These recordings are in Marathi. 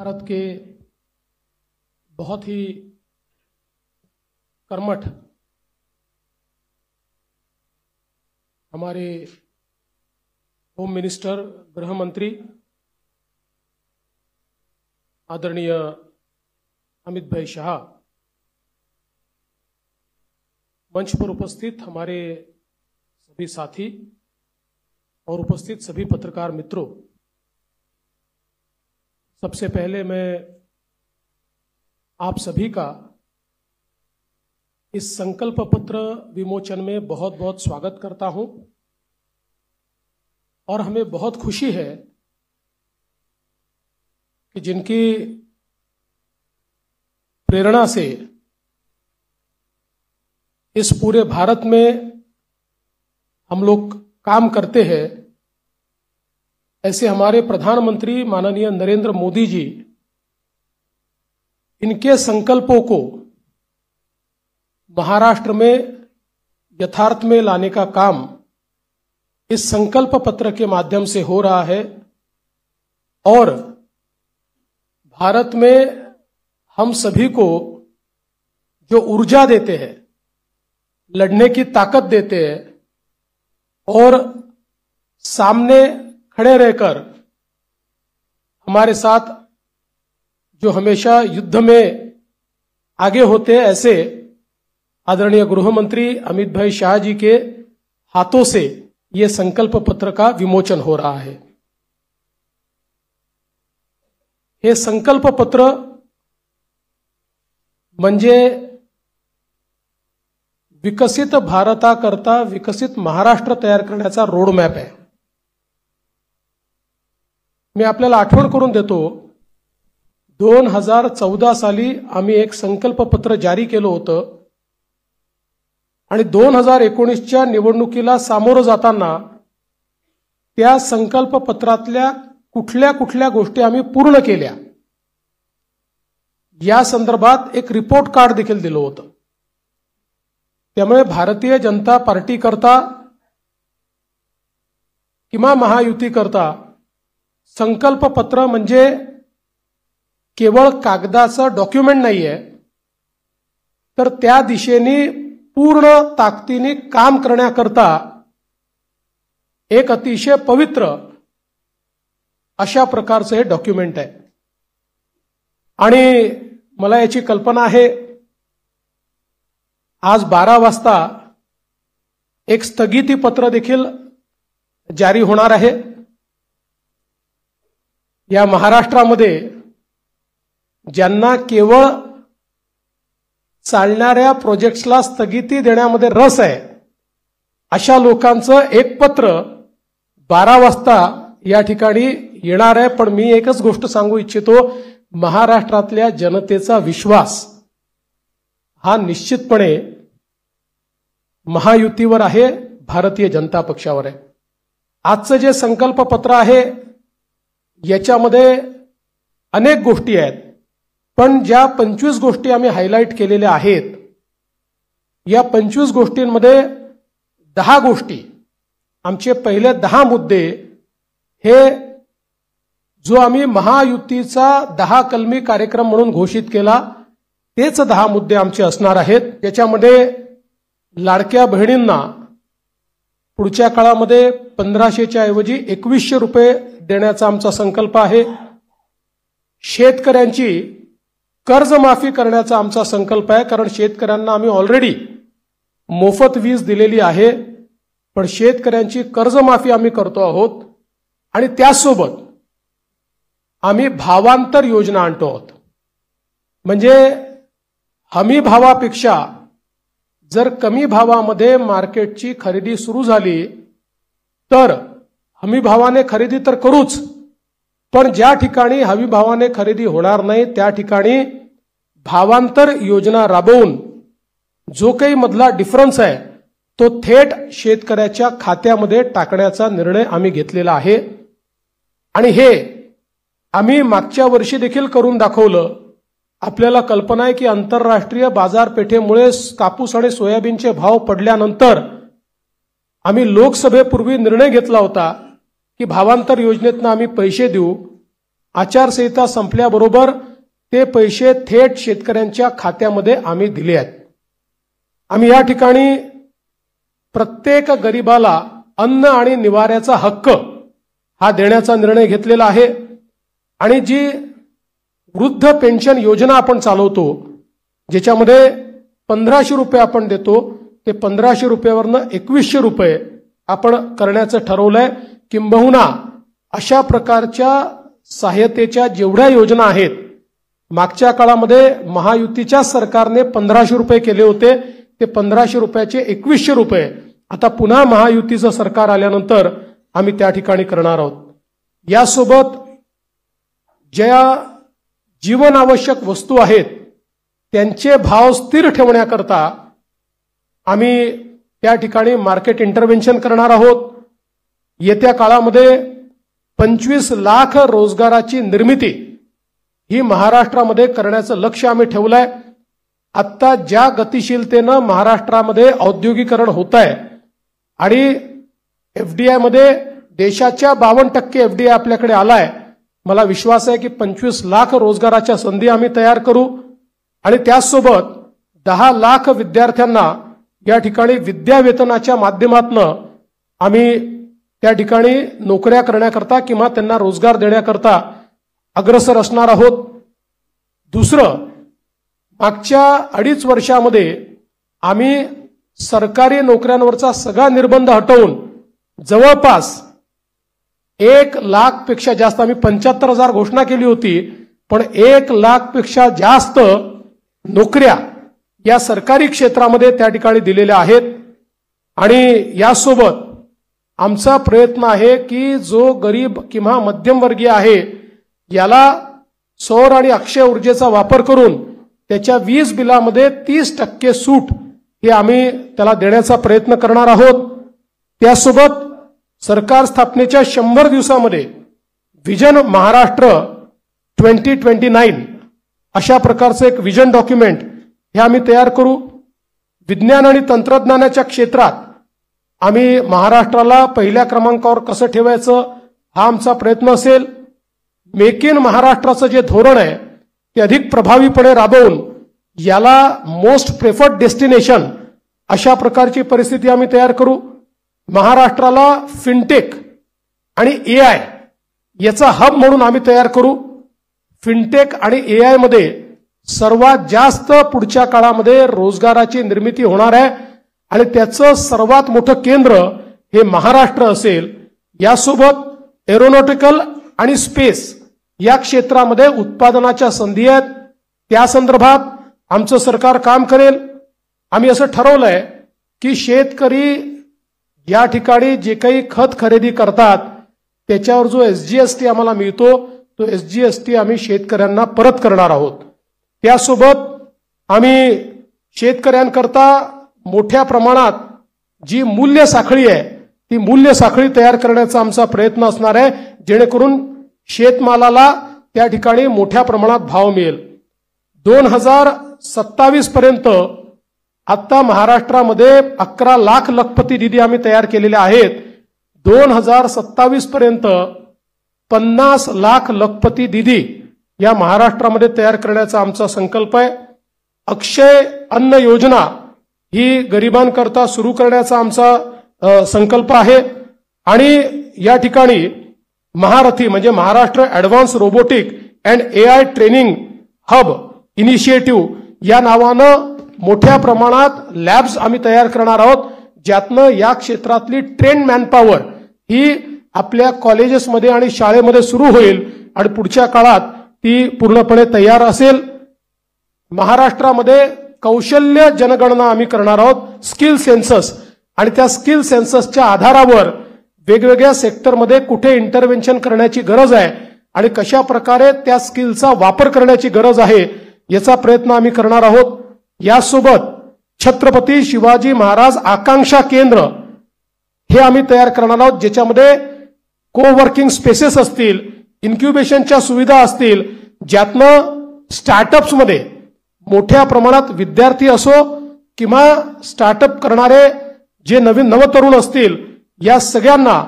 भारत के बहुत ही कर्मठ हमारे होम मिनिस्टर, गृह मंत्री आदरणीय अमित भाई शाह, मंच पर उपस्थित हमारे सभी साथी और उपस्थित सभी पत्रकार मित्रों, सबसे पहले मैं आप सभी का इस संकल्प पत्र विमोचन में बहुत बहुत स्वागत करता हूं और हमें बहुत खुशी है कि जिनकी प्रेरणा से इस पूरे भारत में हम लोग काम करते हैं, ऐसे हमारे प्रधानमंत्री माननीय नरेंद्र मोदी जी, इनके संकल्पों को महाराष्ट्र में यथार्थ में लाने का काम इस संकल्प पत्र के माध्यम से हो रहा है और भारत में हम सभी को जो ऊर्जा देते हैं, लड़ने की ताकत देते हैं और सामने खड़े रहकर हमारे साथ जो हमेशा युद्ध में आगे होते हैं, ऐसे आदरणीय गृह मंत्री अमित भाई शाह जी के हाथों से ये संकल्प पत्र का विमोचन हो रहा है। हे संकल्प पत्र म्हणजे विकसित भारताकरता विकसित महाराष्ट्र तयार करण्याचा रोडमॅप आहे। मी आपल्याला आठवण करून देतो, 2014 साली आम्ही एक संकल्प पत्र जारी केलं होतं आणि 2019च्या निवडणुकीला सामोरं जाताना त्या संकल्प पत्रातल्या कुठल्या कुठल्या गोष्टी आम्ही पूर्ण केल्या या संदर्भात एक रिपोर्ट कार्ड देखील दिलं होतं। त्यामुळे भारतीय जनता पार्टी करता किंवा महायुती करता संकल्प पत्र म्हणजे केवळ कागदाचं डॉक्युमेंट नाहीये, तर त्या दिशेने पूर्ण ताकदीने काम करण्याकरता एक अतिशय पवित्र अशा प्रकारचं हे डॉक्युमेंट आहे। आणि मला याची कल्पना आहे, आज 12 वाजता एक स्थगिती पत्र देखील जारी होणार आहे। या महाराष्ट्रामध्ये ज्यांना केवळ चालणाऱ्या प्रोजेक्ट्सला स्थगिती देण्यामध्ये रस आहे, अशा लोकांचं एक पत्र 12 वाजता या ठिकाणी येणार आहे। पण मी एकच गोष्ट सांगू इच्छितो, महाराष्ट्रातल्या जनतेचा विश्वास हा निश्चितपणे महायुतीवर आहे, भारतीय जनता पक्षावर आहे। आजचं जे संकल्प पत्र आहे याच्यामध्ये अनेक गोष्टी आहेत, पण ज्या 25 गोष्टी आम्ही हायलाइट केलेल्या आहेत, या 25 गोष्टींमध्ये 10 गोष्टी, आमचे पहिले 10 मुद्दे हे जो आम्ही महायुतीचा 10 कलमी कार्यक्रम म्हणून घोषित केला, तेच 10 मुद्दे आमचे असणार आहेत। त्याच्यामध्ये लाडक्या बहिणींना पुढच्या काळामध्ये 1500च्या ऐवजी 2100 रुपये देण्याचा आमचा संकल्प आहे। शेतकऱ्यांची कर्जमाफी करण्याचा आमचा संकल्प आहे, कारण शेतकऱ्यांना आम्ही ऑलरेडी मोफत वीज दिलेली आहे, पण शेतकऱ्यांची कर्जमाफी आम्ही करतो आहोत आणि त्यासोबत आम्ही भावांतर योजना आणतो आहोत। म्हणजे हमी भावापेक्षा जर कमी भावामध्ये मार्केटची खरेदी सुरू झाली तर हमी भावाने खरेदी तर करूच, पण ज्या ठिकाणी हमी भावाने खरेदी होणार नाही त्या ठिकाणी भावांतर योजना राबवून जो काही मधला डिफरन्स आहे तो थेट शेतकऱ्याच्या खात्यामध्ये टाकण्याचा निर्णय आम्ही घेतलेला आहे। आणि हे आम्ही मागच्या वर्षी देखील करून दाखवलं। आपल्याला कल्पना आहे की आंतरराष्ट्रीय बाजारपेठेमुळे कापूस आणि सोयाबीनचे भाव पडल्यानंतर आम्ही लोकसभेपूर्वी निर्णय घेतला होता की भावांतर योजनेतून आम्ही पैसे देऊ आचारसंहिता संपल्याबरोबर ते पैसे थेट शेतकऱ्यांच्या खात्यामध्ये आम्ही दिले आहेत. आम्ही या ठिकाणी प्रत्येक गरिबाला अन्न आणि निवाऱ्याचा हक्क हा देण्याचा निर्णय घेतलेला आहे. आणि जी वृद्ध पेन्शन योजना आपण चालवतो, ज्याच्यामध्ये 1500 रुपये आपण देतो, ते 1500 रुपयावरनं 2100 रुपये आपण करण्याचं ठरवलंय. किंबहुना अशा प्रकारच्या सहाय्यतेच्या जेवढ्या योजना आहेत, मागच्या काळामध्ये महायुतीच्या सरकारने 1500 रुपये केले होते, ते 1500 रुपयाचे 2100 रुपये आता पुन्हा महायुतीचं सरकार आल्यानंतर आम्ही त्या ठिकाणी करणार आहोत. यासोबत ज्या जीवनावश्यक वस्तू आहेत त्यांचे भाव स्थिर ठेवण्याकरता आम्ही त्या ठिकाणी मार्केट इंटरव्हेन्शन करणार आहोत. येत्या काळामध्ये 25 लाख रोजगाराची निर्मिती ही महाराष्ट्रामध्ये करण्याचं लक्ष्य आम्ही ठेवलंय. आत्ता ज्या गतिशीलतेनं महाराष्ट्रामध्ये औद्योगिकरण होत आहे आणि एफडीआय मध्ये देशाच्या 52% एफडीआय आपल्याकडे आलाय, मला विश्वास आहे की 25 लाख रोजगाराच्या संधी आम्ही तयार करू. आणि त्याचसोबत 10 लाख विद्यार्थ्यांना या ठिकाणी विद्यावेतनाच्या माध्यमातून आम्ही त्या ठिकाणी नोकऱ्या करण्याकरता किंवा त्यांना रोजगार देण्याकरता अग्रसर असणार आहोत. दुसरं, मागच्या 2.5 वर्षामध्ये आम्ही सरकारी नोकऱ्यांवरचा सगळा निर्बंध हटवून जवळपास 1 लाखपेक्षा जास्त, आम्ही 75,000 घोषणा केली होती, पण 1 लाखपेक्षा जास्त नोकऱ्या या सरकारी क्षेत्रामध्ये त्या ठिकाणी दिलेल्या आहेत. आणि यासोबत आमचा प्रयत्न आहे की जो गरीब किंवा मध्यमवर्गीय आहे याला सौर आणि अक्षय ऊर्जेचा वापर करून त्याच्या वीज बिलामध्ये 30% सूट हे आम्ही त्याला देण्याचा प्रयत्न करणार आहोत. त्यासोबत सरकार स्थापनेच्या 100 दिवसामध्ये विजन महाराष्ट्र 2029 अशा प्रकारचं एक विजन डॉक्युमेंट हे आम्ही तयार करू. विज्ञान आणि तंत्रज्ञानाच्या क्षेत्रात आम्ही महाराष्ट्राला पहिल्या क्रमांकावर कसं ठेवायचं हा आमचा प्रयत्न असेल. मेक इन महाराष्ट्राचं जे धोरण आहे ते अधिक प्रभावीपणे राबवून याला मोस्ट प्रेफर्ड डेस्टिनेशन अशा प्रकारची परिस्थिती आम्ही तयार करू. महाराष्ट्राला फिनटेक आणि एआय याचा हब म्हणून आम्ही तयार करू. फिनटेक आणि एआय मध्ये सर्वात जास्त पुढच्या काळामध्ये रोजगाराची निर्मिती होणार आहे आणि त्याचं सर्वात मोठं केंद्र हे महाराष्ट्र असेल. यासोबत एरोनॉटिकल आणि स्पेस या क्षेत्रामध्ये उत्पादनाच्या संधी आहेत, त्या संदर्भात आमचं सरकार काम करेल. आम्ही असं ठरवलंय की शेतकरी या ठिकाणी जे काही खत खरेदी करतात त्याच्यावर जो एसजीएसटी आम्हाला मिळतो तो एसजीएसटी आम्ही शेतकऱ्यांना परत करणार आहोत. त्यासोबत आम्ही शेतकऱ्यांकरता मोठ्या प्रमाणात जी मूल्य साखळी आहे ती मूल्य साखळी तयार करण्याचा आमचा प्रयत्न असणार आहे, जेणेकरून शेतमालाला त्या ठिकाणी मोठ्या प्रमाणात भाव मिळेल. 2027 पर्यंत आता महाराष्ट्रामध्ये 11 लाख लखपती निधी आम्ही तयार केलेले आहेत. 2027 पर्यंत 50 लाख लखपती निधी या महाराष्ट्रामध्ये तयार करण्याचा आमचा संकल्प आहे. अक्षय अन्न योजना ही गरिबांकरता सुरू करण्याचा आमचा संकल्प आहे. आणि या ठिकाणी महारथी म्हणजे Maharashtra advance robotic and AI training hub initiative या नावानं मोठ्या प्रमाणात लॅब्स आम्ही तयार करणार आहोत, ज्यातनं या क्षेत्रातली ट्रेन मॅनपॉवर ही आपल्या कॉलेजेसमध्ये आणि शाळेमध्ये सुरू होईल आणि पुढच्या काळात ती पूर्णपणे तयार असेल. महाराष्ट्रामध्ये कौशल्य जनगणना आम्ही करणार आहोत, स्किल सेन्सस, आणि त्या स्किल सेन्ससच्या आधारावर वेगवेगळ्या सेक्टरमध्ये कुठे इंटरव्हेन्शन करण्याची गरज आहे आणि कशा प्रकारे त्या स्किलचा वापर करण्याची गरज आहे याचा प्रयत्न आम्ही करणार आहोत. यासोबत छत्रपती शिवाजी महाराज आकांक्षा केंद्र हे आम्ही तयार करणार आहोत, ज्याच्यामध्ये कोवर्किंग स्पेसेस असतील, इन्क्युबेशनच्या सुविधा असतील, ज्यातनं स्टार्टअप्समध्ये मोठ्या प्रमाणात विद्यार्थी असो किंवा स्टार्टअप करणारे जे नवतरुण असतील या सगळ्यांना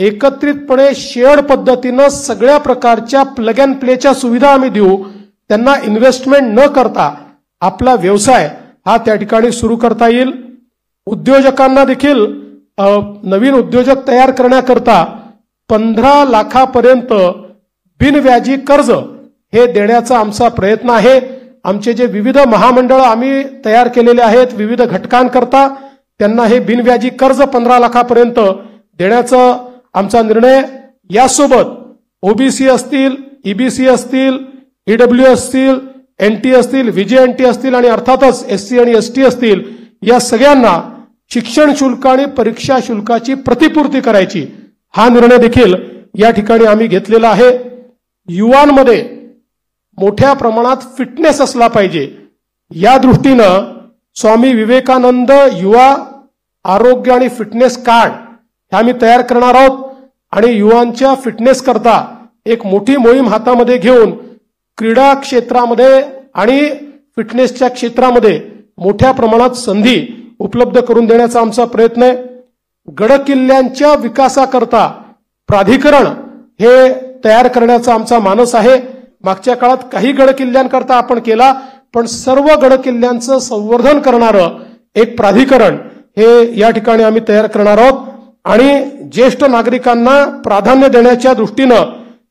एकत्रितपणे शेअर्ड पद्धतीनं सगळ्या प्रकारच्या प्लग अँड प्लेच्या सुविधा आम्ही देऊ, त्यांना इन्व्हेस्टमेंट न करता आपला व्यवसाय हा त्या ठिकाणी सुरू करता येईल। उद्योजकांना देखील नवीन उद्योजक तयार करण्याकरता 15 लाखापर्यंत बिनव्याजी कर्ज हे देण्याचा आमचा प्रयत्न आहे। आमचे जे विविध महामंडळ आम्ही तयार केलेले आहेत विविध घटकांकरता, त्यांना हे बिनव्याजी कर्ज 15 लाखापर्यंत देण्याचा आमचा निर्णय। यासोबत ओबीसी असतील, ईबीसी असतील, ईडब्ल्यू असतील, एनटी असतील, व्हीजेएनटी असतील आणि अर्थातच एससी आणि एसटी असतील, या सगळ्यांना शिक्षण शुल्क आणि परीक्षा शुल्काची प्रतिपूर्ती करायची हा निर्णय देखील या ठिकाणी आम्ही घेतलेला आहे। युवांमध्ये मोठ्या प्रमाणात फिटनेस असला पाहिजे या दृष्टीनं स्वामी विवेकानंद युवा आरोग्य आणि फिटनेस कार्ड हे आम्ही तयार करणार आहोत आणि युवांच्या फिटनेस करता एक मोठी मोहीम हातामध्ये घेऊन क्रीडा क्षेत्रामध्ये आणि फिटनेसच्या क्षेत्रामध्ये मोठ्या प्रमाणात संधी उपलब्ध करून देण्याचा आमचा प्रयत्न आहे। गडकिल्ल्यांच्या विकासाकरता प्राधिकरण हे तयार करण्याचा आमचा मानस आहे। मागच्या काळात काही गडकिल्ल्यांकरता आपण केला, पण सर्व गडकिल्ल्यांचं संवर्धन करणारं एक प्राधिकरण हे या ठिकाणी आम्ही तयार करणार आहोत आणि ज्येष्ठ नागरिकांना प्राधान्य देण्याच्या दृष्टीनं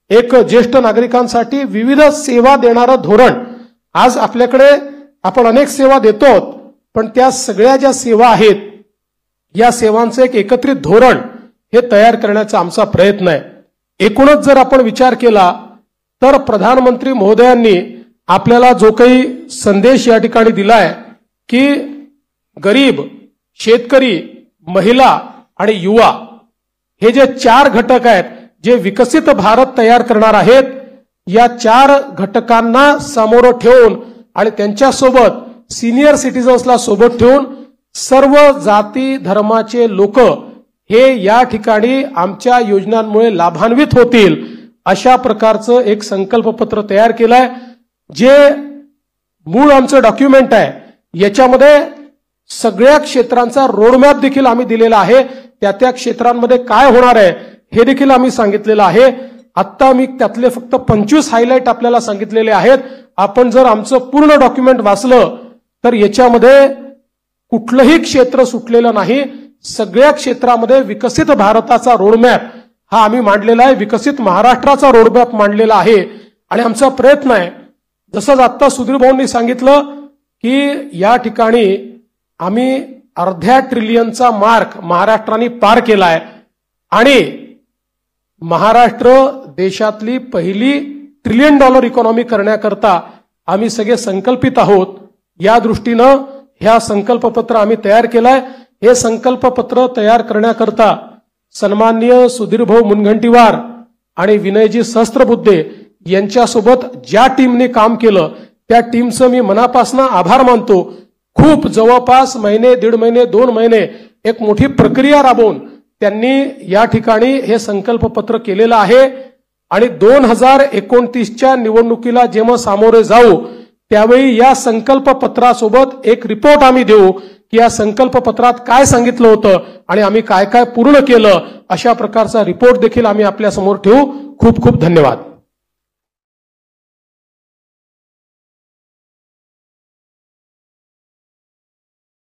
एक ज्येष्ठ नागरिकांसाठी विविध सेवा देणारं धोरण, आज आपल्याकडे आपण अनेक सेवा देतो, पण त्या सगळ्या ज्या सेवा आहेत या सेवांचं एक एकत्रित धोरण हे तयार करण्याचा आमचा प्रयत्न आहे। एकूणच जर आपण विचार केला तर प्रधानमंत्री महोदयांनी आपल्याला जो काही संदेश या ठिकाणी दिलाय की गरीब, शेतकरी, महिला आणि युवा हे जे 4 घटक आहेत जे विकसित भारत तयार करणार आहेत, या 4 घटकांना समोर ठेवून आणि त्यांच्यासोबत सिनियर सिटीजन्सला सोबत ठेवून सर्व जाती धर्माचे लोक हे या ठिकाणी आमच्या योजनांमुळे लाभान्वित होतील अशा प्रकारचं एक संकल्पपत्र तयार केलंय। जे मूळ आमचं डॉक्युमेंट आहे याच्यामध्ये सगळ्या क्षेत्रांचा रोडमॅप देखील आम्ही दिलेला आहे, त्या क्षेत्रांमध्ये काय होणार आहे हे देखील आम्ही सांगितलेलं आहे। आता मी त्यातले फक्त 25 हायलाइट आपल्याला सांगितलेले आहेत। आपण जर आमचं पूर्ण डॉक्युमेंट वाचलं तर याच्यामध्ये कुठलंही क्षेत्र सुटलेलं नाही। सगळ्या क्षेत्रामध्ये विकसित भारताचा रोडमॅप हा आम्ही मांडलेला आहे, विकसित महाराष्ट्राचा रोडमॅप मांडलेला आहे आणि आमचा प्रयत्न आहे, जसं आता सुधीर भाऊंनी सांगितलं की या ठिकाणी आम्ही अर्ध्या ट्रिलियनचा मार्क महाराष्ट्राने पार केलाय आणि महाराष्ट्र देशातली पहिली $1 ट्रिलियन इकॉनॉमी करण्याकरता आम्ही सगळे संकल्पित आहोत। या दृष्टीनं ह्या संकल्पपत्र आम्ही तयार केलाय। हे संकल्पपत्र तयार करण्याकरता सन्माननीय सुधीरभाऊ मुनगंटीवार आणि विनयजी सहस्त्रबुद्धे यांच्यासोबत ज्या टीमने काम केलं त्या टीमचं मी मनापासून आभार मानतो। खूप जवळपास महिने, 1.5 महिने, 2 महिने एक मोठी प्रक्रिया राबवून त्यांनी या ठिकाणी हे संकल्पपत्र केलेलं आहे आणि 2029च्या निवडणुकीला जेव्हा सामोरे जाऊ त्यावेळी या संकल्पपत्रासोबत एक रिपोर्ट आम्ही देऊ की या संकल्पपत्रात काय सांगितलं होतं आणि आम्ही काय काय पूर्ण केलं, अशा प्रकारचा रिपोर्ट देखील आम्ही आपल्या समोर ठेवू। खूप खूप धन्यवाद।